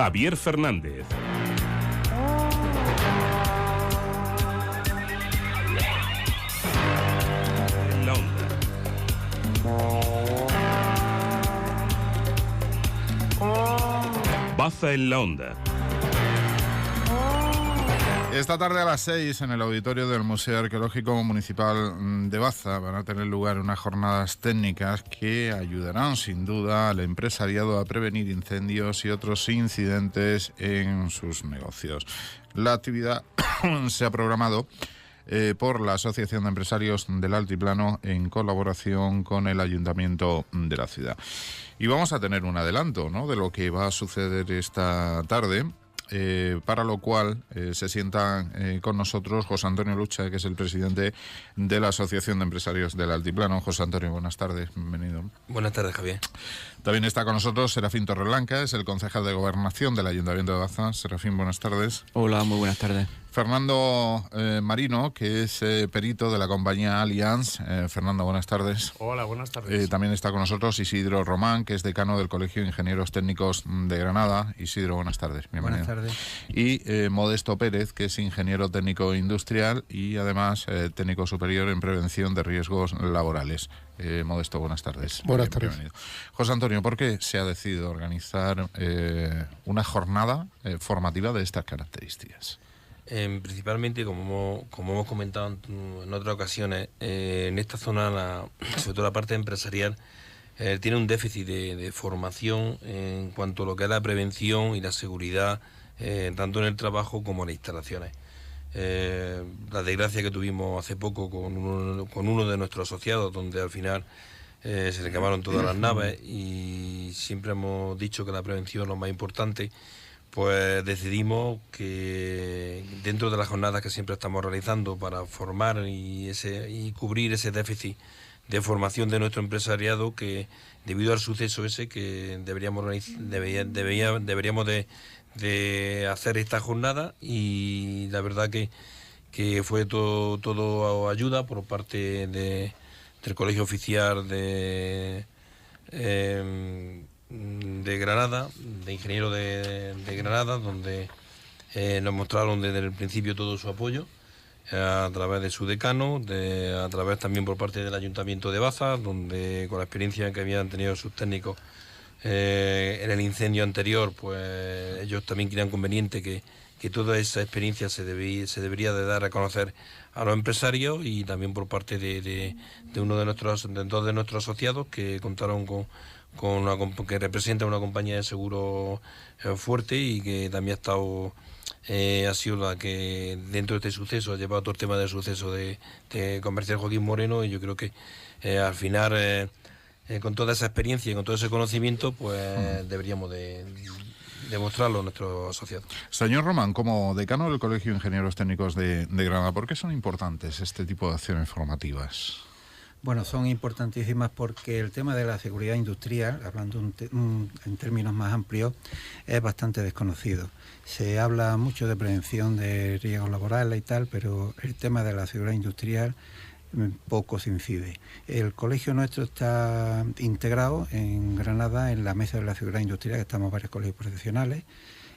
Javier Fernández. En la onda. Baza en la onda. Esta tarde a las 6 en el auditorio del Museo Arqueológico Municipal de Baza van a tener lugar unas jornadas técnicas que ayudarán sin duda al empresariado a prevenir incendios y otros incidentes en sus negocios. La actividad se ha programado por la Asociación de Empresarios del Altiplano en colaboración con el Ayuntamiento de la ciudad. Y vamos a tener un adelanto, ¿no?, de lo que va a suceder esta tarde. Para lo cual se sientan con nosotros José Antonio Lucha, que es el presidente de la Asociación de Empresarios del Altiplano. José Antonio, buenas tardes, bienvenido. Buenas tardes, Javier. También está con nosotros Serafín Torreblanca, es el concejal de Gobernación del Ayuntamiento de Baza. Serafín, buenas tardes. Hola, muy buenas tardes. Fernando Marino, que es perito de la compañía Allianz. Fernando, buenas tardes. Hola, buenas tardes. También está con nosotros Isidro Román, que es decano del Colegio de Ingenieros Técnicos de Granada. Isidro, buenas tardes. Bienvenido. Buenas tardes. Y Modesto Pérez, que es ingeniero técnico industrial y además técnico superior en prevención de riesgos laborales. Modesto, buenas tardes. Buenas tardes. Bienvenido. José Antonio, ¿por qué se ha decidido organizar una jornada formativa de estas características? Principalmente, como hemos comentado en otras ocasiones, en esta zona, sobre todo la parte empresarial, tiene un déficit de formación en cuanto a lo que es la prevención y la seguridad, tanto en el trabajo como en las instalaciones. La desgracia que tuvimos hace poco con uno de nuestros asociados, donde al final se le quemaron todas las naves, y siempre hemos dicho que la prevención es lo más importante. Pues decidimos que dentro de las jornadas que siempre estamos realizando para formar y cubrir ese déficit de formación de nuestro empresariado, que debido al suceso ese, que deberíamos de hacer esta jornada, y la verdad que fue todo ayuda por parte del Colegio Oficial de Granada, de ingenieros de Granada, donde nos mostraron desde el principio todo su apoyo a través de su decano, a través también por parte del Ayuntamiento de Baza, donde con la experiencia que habían tenido sus técnicos en el incendio anterior, pues ellos también creían conveniente que toda esa experiencia se debería de dar a conocer a los empresarios, y también por parte de dos de nuestros asociados, que contaron que representa una compañía de seguro fuerte, y que también ha sido la que dentro de este suceso ha llevado todo el tema del suceso de Comercial Joaquín Moreno. Y yo creo que al final, con toda esa experiencia y con todo ese conocimiento, pues deberíamos de demostrarlo a nuestros asociados. Señor Román, como decano del Colegio de Ingenieros Técnicos de Granada, ¿por qué son importantes este tipo de acciones formativas? Bueno, son importantísimas porque el tema de la seguridad industrial, hablando en términos más amplios, es bastante desconocido. Se habla mucho de prevención de riesgos laborales y tal, pero el tema de la seguridad industrial poco se incide. El colegio nuestro está integrado en Granada en la Mesa de la Seguridad Industrial, que estamos varios colegios profesionales,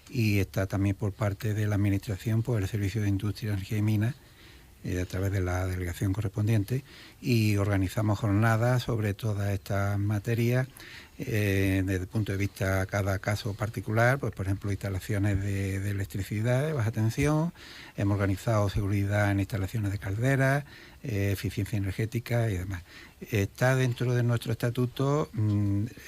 y está también por parte de la Administración, por el Servicio de Industria, Energía y Minas, a través de la delegación correspondiente, y organizamos jornadas sobre todas estas materias desde el punto de vista cada caso particular. Pues, por ejemplo, instalaciones de electricidad de baja tensión, hemos organizado seguridad en instalaciones de calderas, eficiencia energética y demás. Está dentro de nuestro estatuto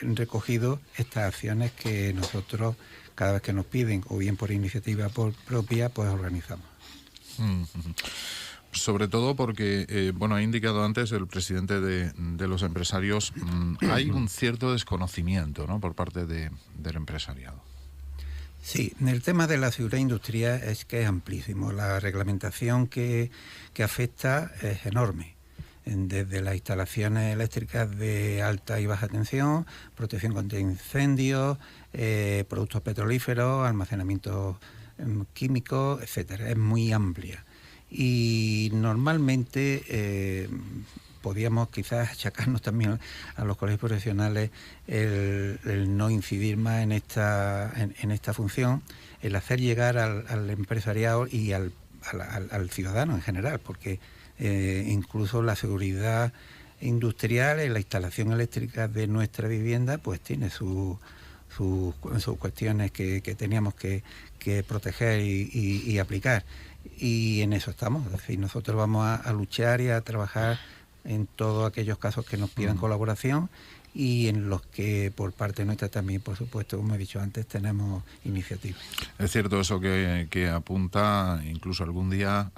recogido estas acciones que nosotros, cada vez que nos piden, o bien por iniciativa propia, pues organizamos. Sobre todo porque, ha indicado antes el presidente de los empresarios, hay un cierto desconocimiento, ¿no?, por parte del empresariado. Sí, el tema de la seguridad industrial es que es amplísimo. La reglamentación que afecta es enorme. Desde las instalaciones eléctricas de alta y baja tensión, protección contra incendios, productos petrolíferos, almacenamiento químico, etcétera. Es muy amplia. Y normalmente podíamos quizás achacarnos también a los colegios profesionales el no incidir más en esta función, el hacer llegar al empresariado y al ciudadano en general, porque incluso la seguridad industrial en la instalación eléctrica de nuestra vivienda pues tiene sus cuestiones que teníamos que proteger y aplicar, y en eso estamos. Es decir, nosotros vamos a luchar y a trabajar en todos aquellos casos que nos pidan colaboración y en los que por parte nuestra también, por supuesto, como he dicho antes, tenemos iniciativas. Es cierto eso que apunta, incluso algún día,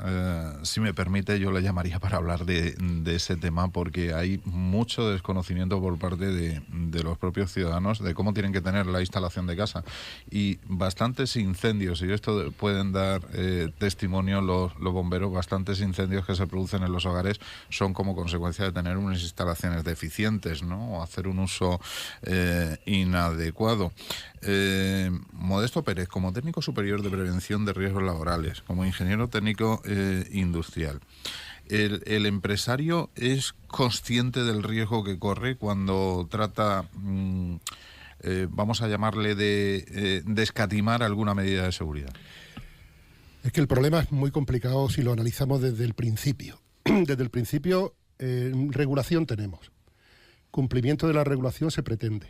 si me permite, yo le llamaría para hablar de ese tema, porque hay mucho desconocimiento por parte de los propios ciudadanos de cómo tienen que tener la instalación de casa, y bastantes incendios, y esto pueden dar testimonio los bomberos, bastantes incendios que se producen en los hogares son como consecuencia de tener unas instalaciones deficientes, ¿no? O hacer un uso inadecuado. Modesto Pérez, como técnico superior de prevención de riesgos laborales, como ingeniero técnico industrial, ¿el empresario es consciente del riesgo que corre cuando trata, vamos a llamarle, de escatimar alguna medida de seguridad? Es que el problema es muy complicado si lo analizamos desde el principio. Desde el principio, regulación tenemos. Cumplimiento de la regulación se pretende.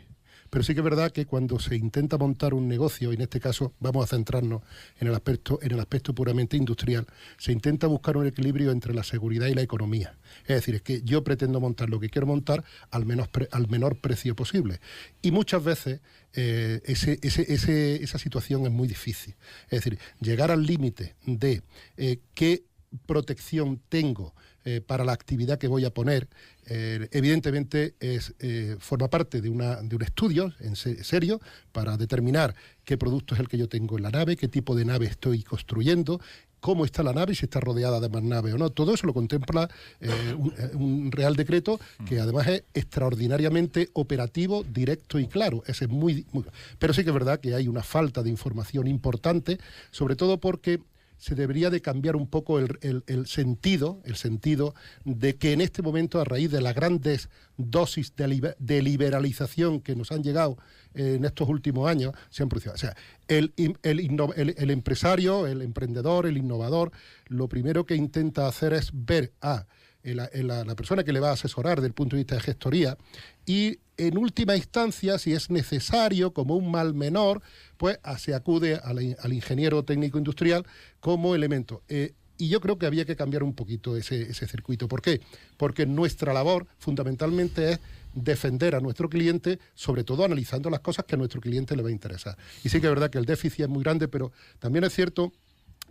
Pero sí que es verdad que cuando se intenta montar un negocio, y en este caso vamos a centrarnos en el aspecto puramente industrial, se intenta buscar un equilibrio entre la seguridad y la economía. Es decir, es que yo pretendo montar lo que quiero montar al menor precio posible. Y muchas veces esa situación es muy difícil. Es decir, llegar al límite de qué protección tengo para la actividad que voy a poner, evidentemente forma parte de un estudio en serio para determinar qué producto es el que yo tengo en la nave, qué tipo de nave estoy construyendo, cómo está la nave y si está rodeada de más naves o no. Todo eso lo contempla un Real Decreto que además es extraordinariamente operativo, directo y claro. Ese es muy... Pero sí que es verdad que hay una falta de información importante, sobre todo porque se debería de cambiar un poco el sentido de que en este momento, a raíz de las grandes dosis de liberalización que nos han llegado en estos últimos años, se han producido. O sea, el empresario, el emprendedor, el innovador, lo primero que intenta hacer es ver a la persona que le va a asesorar desde el punto de vista de gestoría, y en última instancia, si es necesario, como un mal menor, pues se acude al ingeniero técnico industrial como elemento. Y yo creo que había que cambiar un poquito ese circuito. ¿Por qué? Porque nuestra labor fundamentalmente es defender a nuestro cliente, sobre todo analizando las cosas que a nuestro cliente le va a interesar. Y sí que es verdad que el déficit es muy grande, pero también es cierto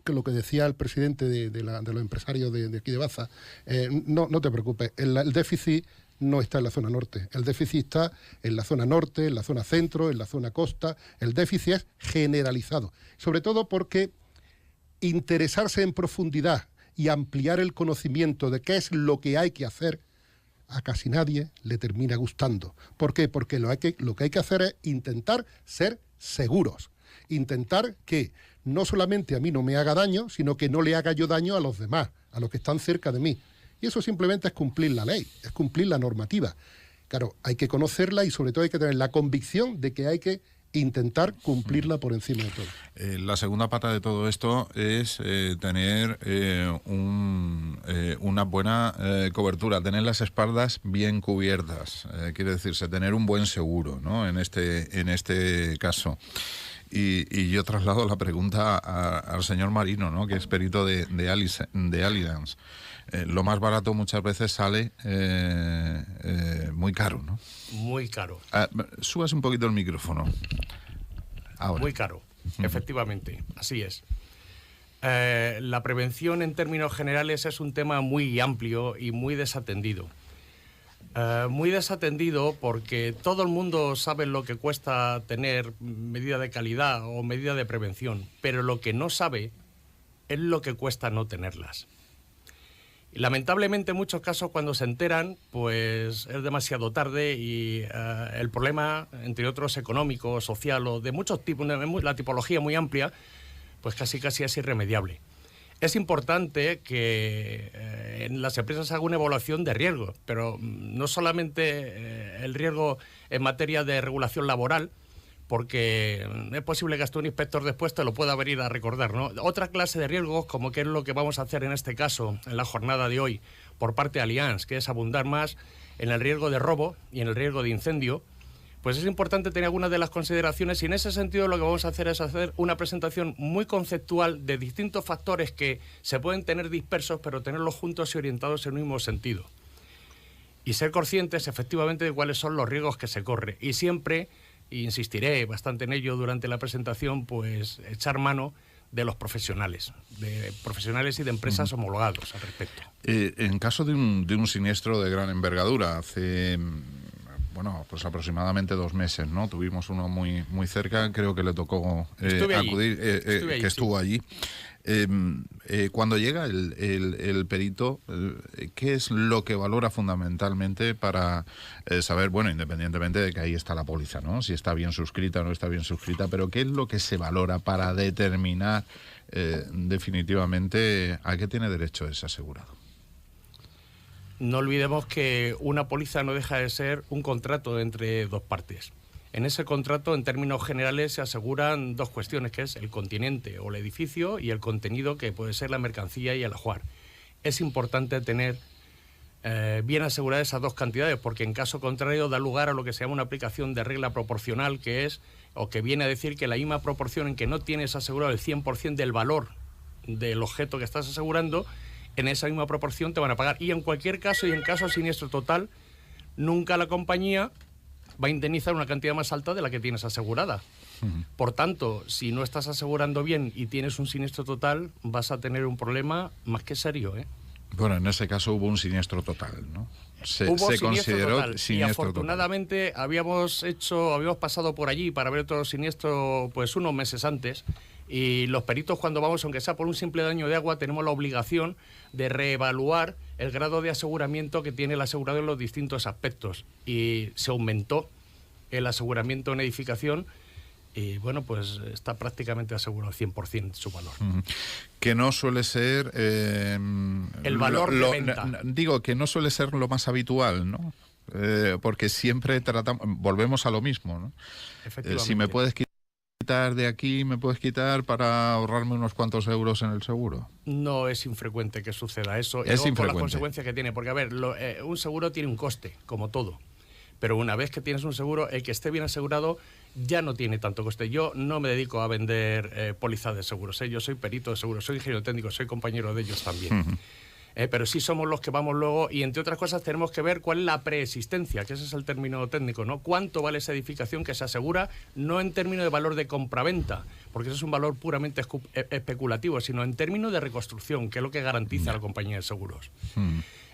que lo que decía el presidente de los empresarios de aquí de Baza, no te preocupes, el déficit no está en la zona norte, el déficit está en la zona norte, en la zona centro, en la zona costa. El déficit es generalizado, sobre todo porque interesarse en profundidad y ampliar el conocimiento de qué es lo que hay que hacer, a casi nadie le termina gustando. ¿Por qué? Porque lo que hay que hacer es intentar ser seguros, intentar que no solamente a mí no me haga daño, sino que no le haga yo daño a los demás, a los que están cerca de mí. Y eso simplemente es cumplir la ley, es cumplir la normativa. Claro, hay que conocerla y sobre todo hay que tener la convicción de que hay que intentar cumplirla por encima de todo. La segunda pata de todo esto es tener una buena cobertura, tener las espaldas bien cubiertas, quiere decirse, tener un buen seguro, ¿no? En este caso. Y yo traslado la pregunta al señor Marino, ¿no? Que es perito de Allianz. Lo más barato muchas veces sale muy caro, ¿no? Muy caro. Subas un poquito el micrófono. Ahora. Muy caro, efectivamente, así es. La prevención en términos generales es un tema muy amplio y muy desatendido. Muy desatendido porque todo el mundo sabe lo que cuesta tener medida de calidad o medida de prevención, pero lo que no sabe es lo que cuesta no tenerlas. Y lamentablemente en muchos casos cuando se enteran pues es demasiado tarde y el problema, entre otros económico, social o de muchos tipos, la tipología muy amplia, pues casi es irremediable. Es importante que en las empresas haga una evaluación de riesgo, pero no solamente el riesgo en materia de regulación laboral, porque es posible que hasta un inspector después te lo pueda venir a recordar, ¿no? Otra clase de riesgos, como que es lo que vamos a hacer en este caso, en la jornada de hoy, por parte de Allianz, que es abundar más en el riesgo de robo y en el riesgo de incendio, pues es importante tener algunas de las consideraciones, y en ese sentido lo que vamos a hacer es hacer una presentación muy conceptual de distintos factores que se pueden tener dispersos, pero tenerlos juntos y orientados en un mismo sentido. Y ser conscientes efectivamente de cuáles son los riesgos que se corre. Y siempre, e insistiré bastante en ello durante la presentación, pues echar mano de los profesionales y de empresas homologados al respecto. En caso de un siniestro de gran envergadura, hace... pues aproximadamente 2 meses, ¿no? Tuvimos uno muy cerca, creo que le tocó acudir, que estuvo allí. Cuando llega el perito, ¿qué es lo que valora fundamentalmente para saber, bueno, independientemente de que ahí está la póliza, ¿no? Si está bien suscrita o no está bien suscrita, pero qué es lo que se valora para determinar definitivamente a qué tiene derecho ese asegurado? No olvidemos que una póliza no deja de ser un contrato entre dos partes. En ese contrato, en términos generales, se aseguran 2 cuestiones, que es el continente o el edificio y el contenido, que puede ser la mercancía y el ajuar. Es importante tener bien aseguradas esas 2 cantidades, porque en caso contrario da lugar a lo que se llama una aplicación de regla proporcional, que es, o que viene a decir que la misma proporción en que no tienes asegurado el 100% del valor del objeto que estás asegurando, en esa misma proporción te van a pagar. Y en cualquier caso, y en caso de siniestro total, nunca la compañía va a indemnizar una cantidad más alta de la que tienes asegurada. Por tanto, si no estás asegurando bien y tienes un siniestro total, vas a tener un problema más que serio, ¿eh? Bueno, en ese caso hubo un siniestro total, ¿no? Se consideró total, y afortunadamente total. Habíamos pasado por allí para ver todo el siniestro pues unos meses antes, y los peritos, cuando vamos, aunque sea por un simple daño de agua, tenemos la obligación de reevaluar el grado de aseguramiento que tiene el asegurado en los distintos aspectos, y se aumentó el aseguramiento en edificación. Y bueno, pues está prácticamente asegurado 100% su valor. Que no suele ser... el valor de venta. Digo, que no suele ser lo más habitual, ¿no? Porque siempre volvemos a lo mismo, ¿no? Efectivamente. Si me puedes quitar de aquí, me puedes quitar para ahorrarme unos cuantos euros en el seguro. No es infrecuente que suceda eso. Es infrecuente. Por las consecuencias que tiene. Porque, a ver, un seguro tiene un coste, como todo. Pero una vez que tienes un seguro, el que esté bien asegurado ya no tiene tanto coste. Yo no me dedico a vender pólizas de seguros. Yo soy perito de seguros, soy ingeniero técnico, soy compañero de ellos también. Pero sí somos los que vamos luego, y entre otras cosas tenemos que ver cuál es la preexistencia, que ese es el término técnico, ¿no? ¿Cuánto vale esa edificación que se asegura? No en términos de valor de compraventa, porque eso es un valor puramente especulativo, sino en términos de reconstrucción, que es lo que garantiza la compañía de seguros.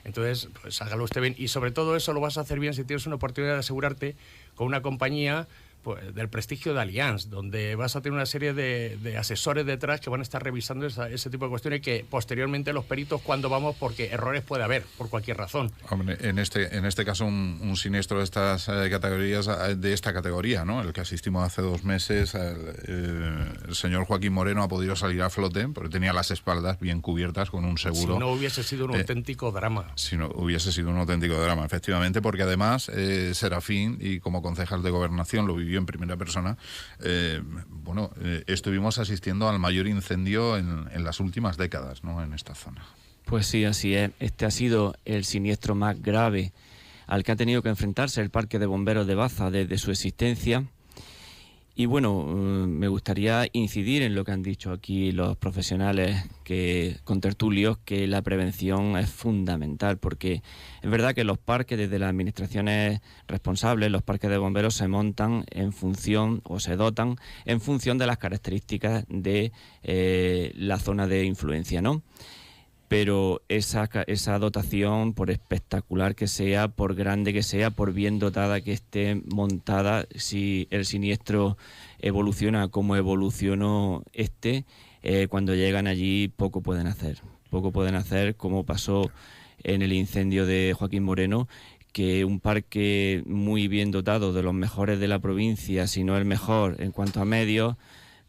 Entonces, pues hágalo usted bien. Y sobre todo eso lo vas a hacer bien si tienes una oportunidad de asegurarte con una compañía pues, del prestigio de Allianz, donde vas a tener una serie de asesores detrás que van a estar revisando ese tipo de cuestiones, que posteriormente los peritos, cuando vamos, porque errores puede haber, por cualquier razón. Hombre, en este caso un siniestro de estas categorías, de esta categoría, ¿no? El que asistimos hace 2 meses, el señor Joaquín Moreno ha podido salir a flote porque tenía las espaldas bien cubiertas con un seguro. Si no hubiese sido un auténtico drama. Si no hubiese sido un auténtico drama, efectivamente, porque además Serafín, y como concejal de Gobernación lo vivió en primera persona, estuvimos asistiendo al mayor incendio en las últimas décadas, ¿no? En esta zona. Pues sí, así es. Este ha sido el siniestro más grave al que ha tenido que enfrentarse el Parque de Bomberos de Baza desde su existencia. Y bueno, me gustaría incidir en lo que han dicho aquí los profesionales contertulios, que la prevención es fundamental, porque es verdad que los parques, desde las administraciones responsables, los parques de bomberos se montan en función, o se dotan en función de las características de la zona de influencia, ¿no? Pero esa dotación, por espectacular que sea, por grande que sea, por bien dotada que esté montada, si el siniestro evoluciona como evolucionó cuando llegan allí poco pueden hacer. Poco pueden hacer, como pasó en el incendio de Joaquín Moreno, que un parque muy bien dotado, de los mejores de la provincia, si no el mejor en cuanto a medios,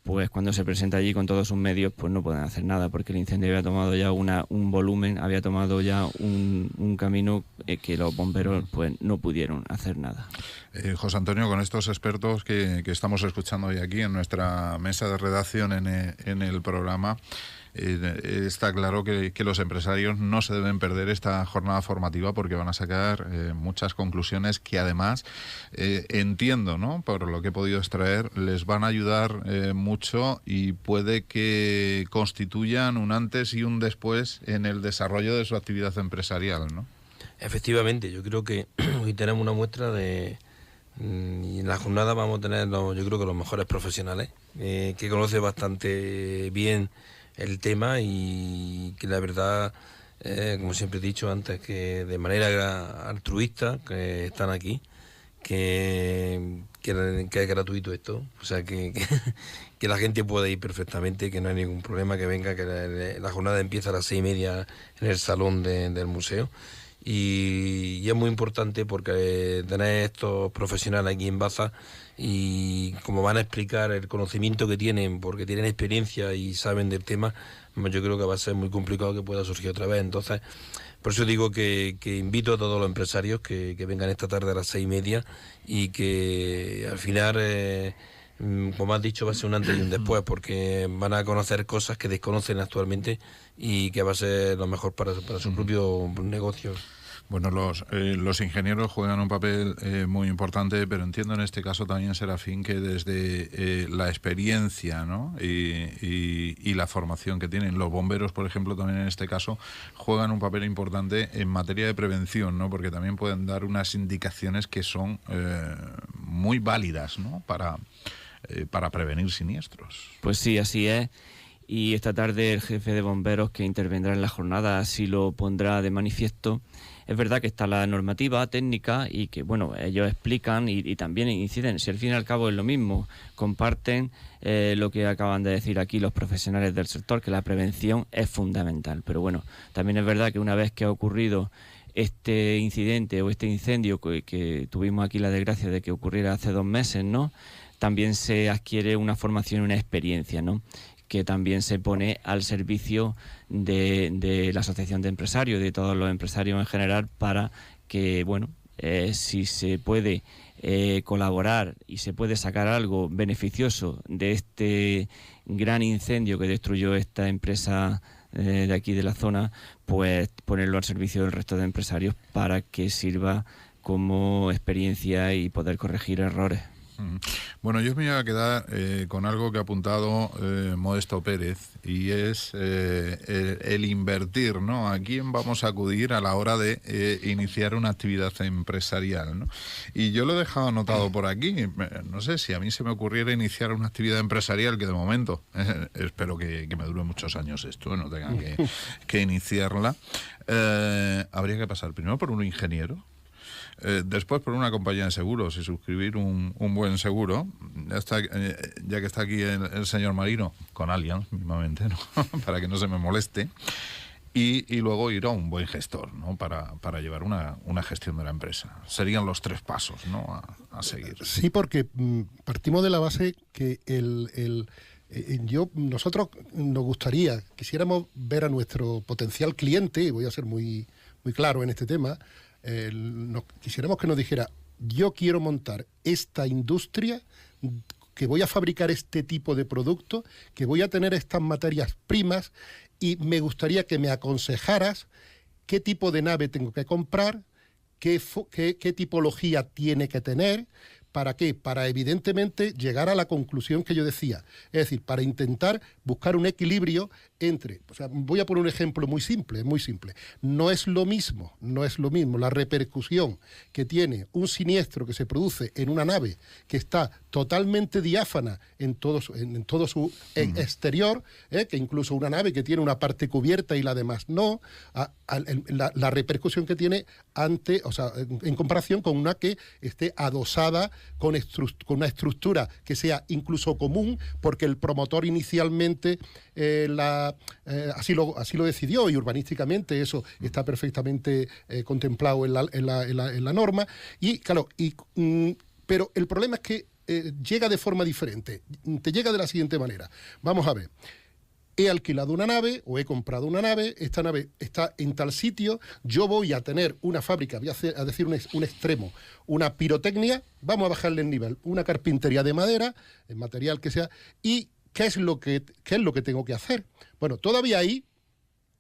pues cuando se presenta allí con todos sus medios, pues no pueden hacer nada, porque el incendio había tomado ya un volumen, había tomado ya un camino que los bomberos pues no pudieron hacer nada. José Antonio, con estos expertos que estamos escuchando hoy aquí en nuestra mesa de redacción en el programa, está claro que los empresarios no se deben perder esta jornada formativa, porque van a sacar muchas conclusiones que además entiendo, ¿no?, por lo que he podido extraer, les van a ayudar mucho, y puede que constituyan un antes y un después en el desarrollo de su actividad empresarial, ¿no? Efectivamente, yo creo que hoy tenemos una muestra de... Y en la jornada vamos a tener, yo creo que los mejores profesionales, que conocen bastante bien el tema, y que la verdad, como siempre he dicho antes, que de manera altruista que están aquí, que es gratuito esto, o sea que la gente puede ir perfectamente, que no hay ningún problema, que venga, que la jornada empieza a las 6:30 en el salón del museo. Y es muy importante porque tener estos profesionales aquí en Baza, y como van a explicar el conocimiento que tienen, porque tienen experiencia y saben del tema, yo creo que va a ser muy complicado que pueda surgir otra vez. Entonces, por eso digo que invito a todos los empresarios que vengan esta tarde a las 6:30, y que al final, como has dicho, va a ser un antes y un después, porque van a conocer cosas que desconocen actualmente, y que va a ser lo mejor para su propio negocio. Bueno, los ingenieros juegan un papel muy importante, pero entiendo en este caso también, Serafín, que desde la experiencia, ¿no?, y la formación que tienen los bomberos, por ejemplo, también en este caso juegan un papel importante en materia de prevención, ¿no?, porque también pueden dar unas indicaciones que son muy válidas, ¿no?, para prevenir siniestros. Pues sí, así es. Y esta tarde el jefe de bomberos que intervendrá en la jornada así lo pondrá de manifiesto. Es verdad que está la normativa técnica, y que, bueno, ellos explican y también inciden, si al fin y al cabo es lo mismo, comparten lo que acaban de decir aquí los profesionales del sector, que la prevención es fundamental. Pero bueno, también es verdad que una vez que ha ocurrido este incidente o este incendio que tuvimos aquí la desgracia de que ocurriera hace 2 meses, ¿no?, también se adquiere una formación y una experiencia, ¿no?, que también se pone al servicio de la Asociación de Empresarios, de todos los empresarios en general, para que, bueno, si se puede colaborar y se puede sacar algo beneficioso de este gran incendio que destruyó esta empresa de aquí de la zona, pues ponerlo al servicio del resto de empresarios para que sirva como experiencia y poder corregir errores. Bueno, yo me voy a quedar con algo que ha apuntado Modesto Pérez, y es el invertir, ¿no? ¿A quién vamos a acudir a la hora de iniciar una actividad empresarial, ¿no? Y yo lo he dejado anotado por aquí. No sé, si a mí se me ocurriera iniciar una actividad empresarial, que de momento espero que me dure muchos años esto, no tenga que iniciarla, habría que pasar primero por un ingeniero, después por una compañía de seguros y suscribir un buen seguro. Ya que está aquí el señor Marino, con Allianz mismamente, ¿no? Para que no se me moleste, y luego ir a un buen gestor, ¿no?, para llevar una gestión de la empresa. Serían los 3 pasos, ¿no?, a seguir. Sí, porque partimos de la base que nosotros nos gustaría, quisiéramos ver a nuestro potencial cliente, y voy a ser muy, muy claro en este tema. Quisiéramos que nos dijera: yo quiero montar esta industria, que voy a fabricar este tipo de producto, que voy a tener estas materias primas, y me gustaría que me aconsejaras qué tipo de nave tengo que comprar, qué tipología tiene que tener. ¿Para qué? Para evidentemente llegar a la conclusión que yo decía. Es decir, para intentar buscar un equilibrio entre... O sea, voy a poner un ejemplo muy simple, muy simple. No es lo mismo la repercusión que tiene un siniestro que se produce en una nave que está totalmente diáfana en todo su exterior, que incluso una nave que tiene una parte cubierta y la demás no, la repercusión que tiene en comparación con una que esté adosada con una estructura que sea incluso común, porque el promotor inicialmente así lo decidió, y urbanísticamente eso está perfectamente contemplado en la norma. Y claro, pero el problema es que llega de forma diferente. Te llega de la siguiente manera. Vamos a ver. He alquilado una nave o he comprado una nave, esta nave está en tal sitio, yo voy a tener una fábrica, voy a decir un extremo, una pirotecnia, vamos a bajarle el nivel, una carpintería de madera, el material que sea, y ¿qué es lo que tengo que hacer? Bueno, todavía ahí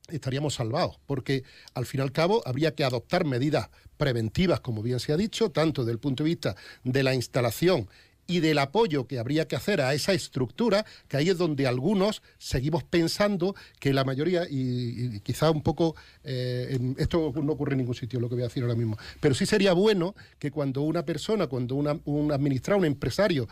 estaríamos salvados, porque al fin y al cabo habría que adoptar medidas preventivas, como bien se ha dicho, tanto desde el punto de vista de la instalación y del apoyo que habría que hacer a esa estructura, que ahí es donde algunos seguimos pensando que la mayoría, y quizá un poco, esto no ocurre en ningún sitio, lo que voy a decir ahora mismo, pero sí sería bueno que cuando una persona, cuando un administrador, un empresario,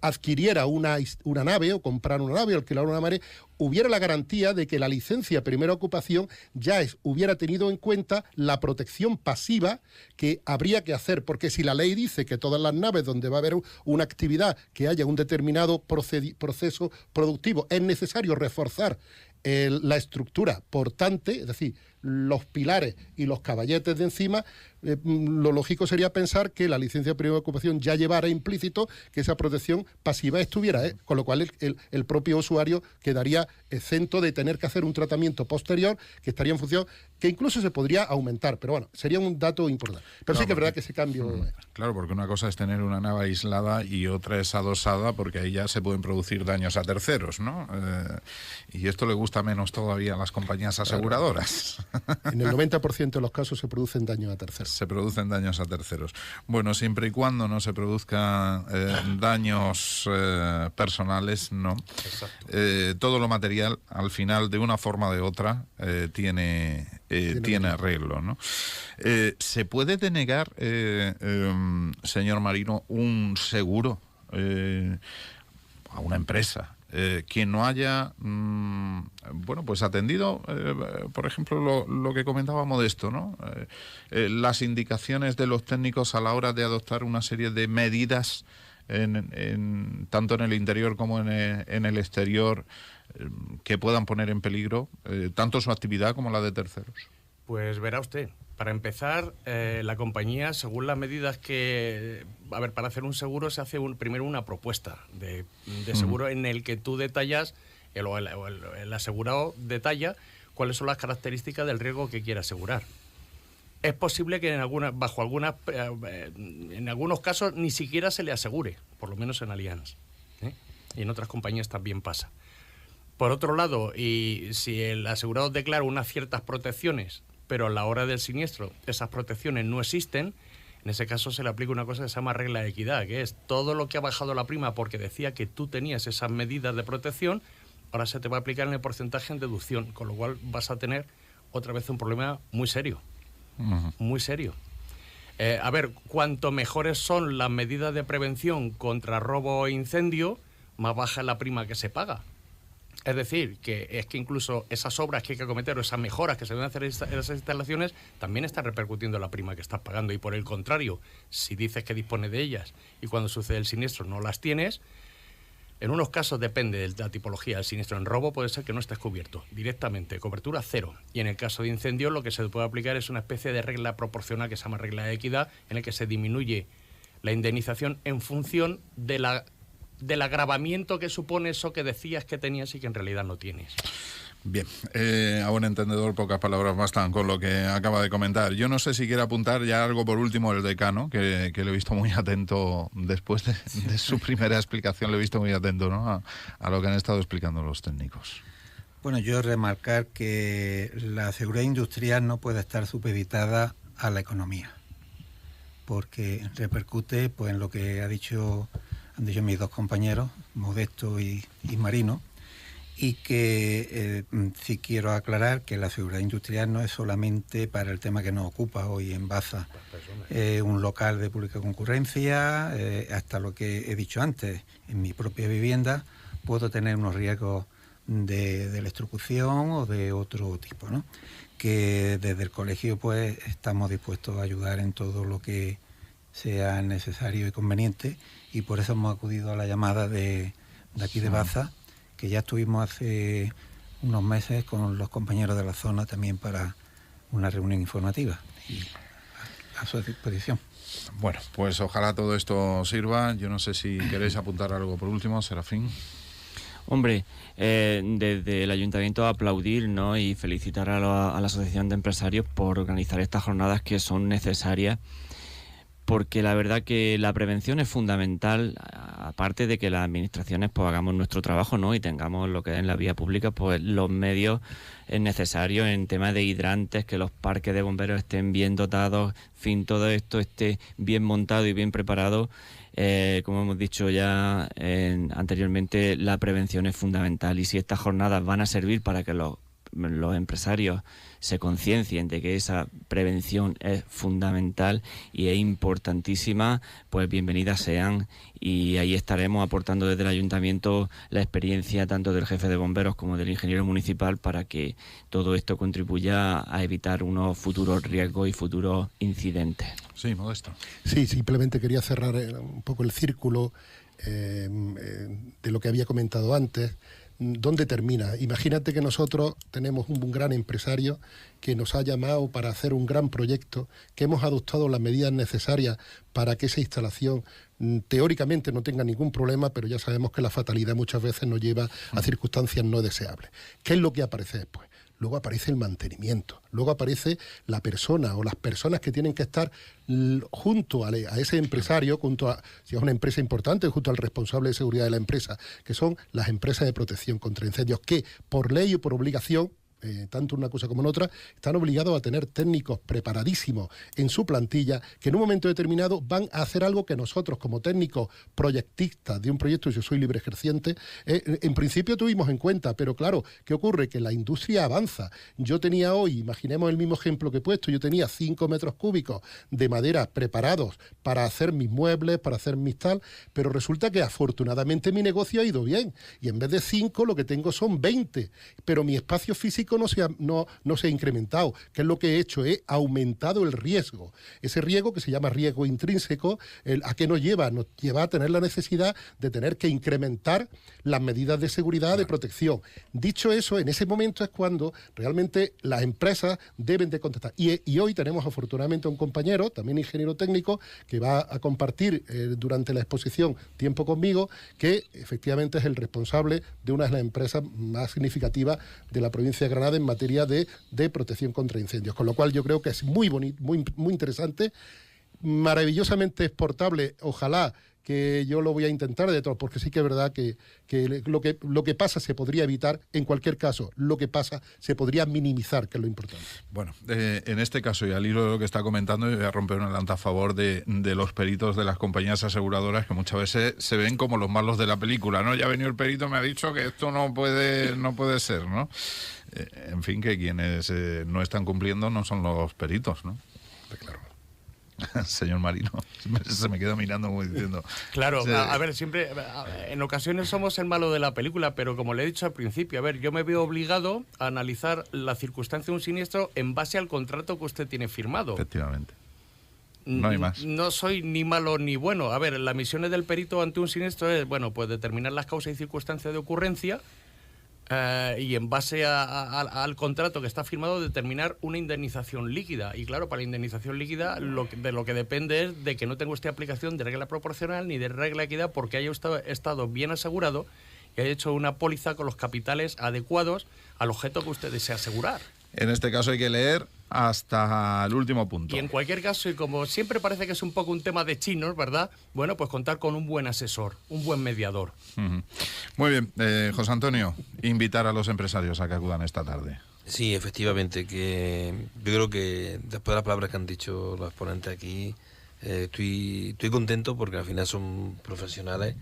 adquiriera una nave o comprara una nave o alquilara una nave, hubiera la garantía de que la licencia primera ocupación ya hubiera tenido en cuenta la protección pasiva que habría que hacer, porque si la ley dice que todas las naves donde va a haber una actividad que haya un determinado proceso productivo es necesario reforzar la estructura portante, es decir, los pilares y los caballetes de encima, lo lógico sería pensar que la licencia de primera ocupación ya llevara implícito que esa protección pasiva estuviera, con lo cual el propio usuario quedaría exento de tener que hacer un tratamiento posterior que estaría en función, que incluso se podría aumentar, pero bueno, sería un dato importante. Pero sí que es verdad que ese cambio... Claro, porque una cosa es tener una nave aislada y otra es adosada, porque ahí ya se pueden producir daños a terceros, ¿no? Y esto le gusta menos todavía a las compañías aseguradoras. En el 90% de los casos se producen daños a terceros. Se producen daños a terceros. Bueno, siempre y cuando no se produzcan daños personales, no. Todo lo material, al final, de una forma o de otra, tiene arreglo, ¿no? ¿Se puede denegar, señor Marino, un seguro a una empresa que no haya pues atendido, por ejemplo, lo que comentaba Modesto, ¿no? Las indicaciones de los técnicos a la hora de adoptar una serie de medidas tanto en el interior como en el exterior, que puedan poner en peligro tanto su actividad como la de terceros? Pues verá usted, para empezar, la compañía, según las medidas que... A ver, para hacer un seguro se hace primero una propuesta de seguro en el que tú detallas, el asegurado detalla cuáles son las características del riesgo que quiere asegurar. Es posible que en algunos casos ni siquiera se le asegure, por lo menos en Allianz, y en otras compañías también pasa. Por otro lado, y si el asegurado declara unas ciertas protecciones, pero a la hora del siniestro esas protecciones no existen, en ese caso se le aplica una cosa que se llama regla de equidad, que es todo lo que ha bajado la prima porque decía que tú tenías esas medidas de protección, ahora se te va a aplicar en el porcentaje en deducción, con lo cual vas a tener otra vez un problema muy serio, muy serio. A ver, cuanto mejores son las medidas de prevención contra robo e incendio, más baja es la prima que se paga. Es decir, que incluso esas obras que hay que acometer o esas mejoras que se deben hacer en esas instalaciones también están repercutiendo en la prima que estás pagando. Y por el contrario, si dices que dispones de ellas y cuando sucede el siniestro no las tienes, en unos casos depende de la tipología del siniestro. En robo puede ser que no estés cubierto directamente, cobertura cero. Y en el caso de incendio lo que se puede aplicar es una especie de regla proporcional que se llama regla de equidad, en el que se disminuye la indemnización en función del agravamiento que supone eso que decías que tenías y que en realidad no tienes. Bien, a buen entendedor, pocas palabras bastan con lo que acaba de comentar. Yo no sé si quiere apuntar ya algo por último el decano, que le he visto muy atento después de su primera explicación, le he visto muy atento, ¿no? a lo que han estado explicando los técnicos. Bueno, yo remarcar que la seguridad industrial no puede estar supeditada a la economía, porque repercute pues en lo que han dicho mis dos compañeros, Modesto y Marino, y que sí quiero aclarar que la seguridad industrial no es solamente para el tema que nos ocupa hoy en Baza, un local de pública concurrencia, hasta lo que he dicho antes, en mi propia vivienda puedo tener unos riesgos de electrocución o de otro tipo, ¿no? Que desde el colegio pues estamos dispuestos a ayudar en todo lo que sea necesario y conveniente, y por eso hemos acudido a la llamada de aquí de Baza, que ya estuvimos hace unos meses con los compañeros de la zona también para una reunión informativa. Y su disposición. Bueno, pues ojalá todo esto sirva. Yo no sé si queréis apuntar algo por último, Serafín. Hombre, desde el Ayuntamiento aplaudir, ¿no?, y felicitar a la Asociación de Empresarios por organizar estas jornadas que son necesarias, porque la verdad que la prevención es fundamental, aparte de que las administraciones pues hagamos nuestro trabajo, ¿no?, y tengamos lo que es en la vía pública, pues los medios necesarios en temas de hidrantes, que los parques de bomberos estén bien dotados, en fin, todo esto esté bien montado y bien preparado. Como hemos dicho ya anteriormente, la prevención es fundamental, y si estas jornadas van a servir para que los empresarios se conciencien de que esa prevención es fundamental y es importantísima, pues bienvenidas sean, y ahí estaremos aportando desde el ayuntamiento la experiencia tanto del jefe de bomberos como del ingeniero municipal para que todo esto contribuya a evitar unos futuros riesgos y futuros incidentes. Sí, Modesto. Sí, simplemente quería cerrar un poco el círculo de lo que había comentado antes. ¿Dónde termina? Imagínate que nosotros tenemos un gran empresario que nos ha llamado para hacer un gran proyecto, que hemos adoptado las medidas necesarias para que esa instalación teóricamente no tenga ningún problema, pero ya sabemos que la fatalidad muchas veces nos lleva a circunstancias no deseables. ¿Qué es lo que aparece después? Luego aparece el mantenimiento, luego aparece la persona o las personas que tienen que estar junto a ese empresario, si es una empresa importante, junto al responsable de seguridad de la empresa, que son las empresas de protección contra incendios, que por ley o por obligación, tanto una cosa como en otra, están obligados a tener técnicos preparadísimos en su plantilla que en un momento determinado van a hacer algo que nosotros como técnicos proyectistas de un proyecto, yo soy libre ejerciente, en principio tuvimos en cuenta, pero claro, ¿qué ocurre? Que la industria avanza. Yo tenía hoy, imaginemos el mismo ejemplo que he puesto, yo tenía 5 metros cúbicos de madera preparados para hacer mis muebles, para hacer mis tal, pero resulta que afortunadamente mi negocio ha ido bien y en vez de 5 lo que tengo son 20, pero mi espacio físico no se ha incrementado. ¿Qué es lo que he hecho? He aumentado el riesgo. Ese riesgo que se llama riesgo intrínseco, ¿a qué nos lleva? Nos lleva a tener la necesidad de tener que incrementar las medidas de seguridad, de protección. Dicho eso, en ese momento es cuando realmente las empresas deben de contestar. Y hoy tenemos afortunadamente a un compañero, también ingeniero técnico, que va a compartir durante la exposición tiempo conmigo, que efectivamente es el responsable de una de las empresas más significativas de la provincia de Granada en materia de protección contra incendios, con lo cual yo creo que es muy bonito, muy interesante, maravillosamente exportable. Ojalá que yo lo voy a intentar de todo, porque sí que es verdad que lo que pasa se podría evitar, en cualquier caso, lo que pasa se podría minimizar, que es lo importante. Bueno, en este caso, y al hilo de lo que está comentando, yo voy a romper una lanza a favor de los peritos de las compañías aseguradoras, que muchas veces se ven como los malos de la película, ¿no? Ya ha venido el perito, me ha dicho que esto no puede ser, ¿no? En fin, que quienes no están cumpliendo no son los peritos, ¿no? Claro. Señor Marino, se me queda mirando como diciendo... Claro, a ver, siempre, en ocasiones somos el malo de la película, pero como le he dicho al principio, a ver, yo me veo obligado a analizar la circunstancia de un siniestro en base al contrato que usted tiene firmado. Efectivamente. No hay más. No soy ni malo ni bueno. A ver, las misiones del perito ante un siniestro es, bueno, pues determinar las causas y circunstancias de ocurrencia, y en base al contrato que está firmado determinar una indemnización líquida. Y claro, para la indemnización líquida de lo que depende es de que no tenga usted aplicación de regla proporcional ni de regla equidad, porque haya estado bien asegurado y haya hecho una póliza con los capitales adecuados al objeto que usted desea asegurar. En este caso hay que leer hasta el último punto. Y en cualquier caso, y como siempre parece que es un poco un tema de chinos, ¿verdad? Bueno, pues contar con un buen asesor, un buen mediador. Uh-huh. Muy bien, José Antonio, invitar a los empresarios a que acudan esta tarde. Sí, efectivamente, que yo creo que después de las palabras que han dicho los ponentes aquí, estoy contento porque al final son profesionales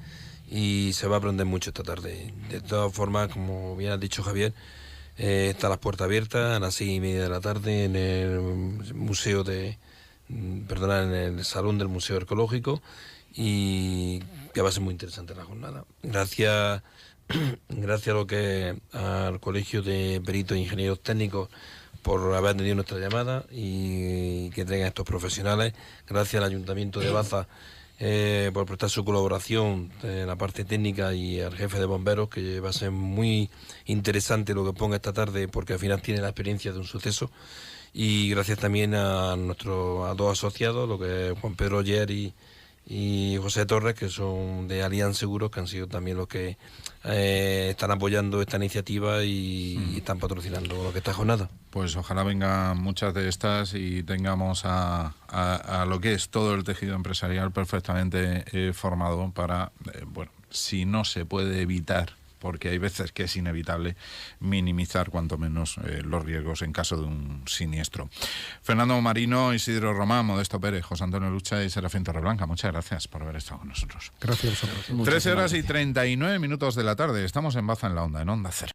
y se va a aprender mucho esta tarde. De todas formas, como bien ha dicho Javier, están las puertas abiertas a las 6:30 de la tarde en el en el salón del Museo Arqueológico, y que va a ser muy interesante la jornada. Gracias a lo que al Colegio de Peritos e Ingenieros Técnicos por haber atendido nuestra llamada y que tengan estos profesionales. Gracias al Ayuntamiento de Baza por prestar su colaboración en la parte técnica, y al jefe de bomberos, que va a ser muy interesante lo que ponga esta tarde, porque al final tiene la experiencia de un suceso. y gracias también a dos asociados, lo que es Juan Pedro Oller y José Torres, que son de Allianz Seguros, que han sido también los que están apoyando esta iniciativa y están patrocinando lo que esta jornada. Pues ojalá vengan muchas de estas y tengamos a lo que es todo el tejido empresarial perfectamente formado para, bueno, si no se puede evitar, porque hay veces que es inevitable, minimizar cuanto menos los riesgos en caso de un siniestro. Fernando Marino, Isidro Román, Modesto Pérez, José Antonio Lucha y Serafín Torreblanca, muchas gracias por haber estado con nosotros. Gracias a vosotros. 13 horas y 39 minutos de la tarde. Estamos en Baza en la Onda, en Onda Cero.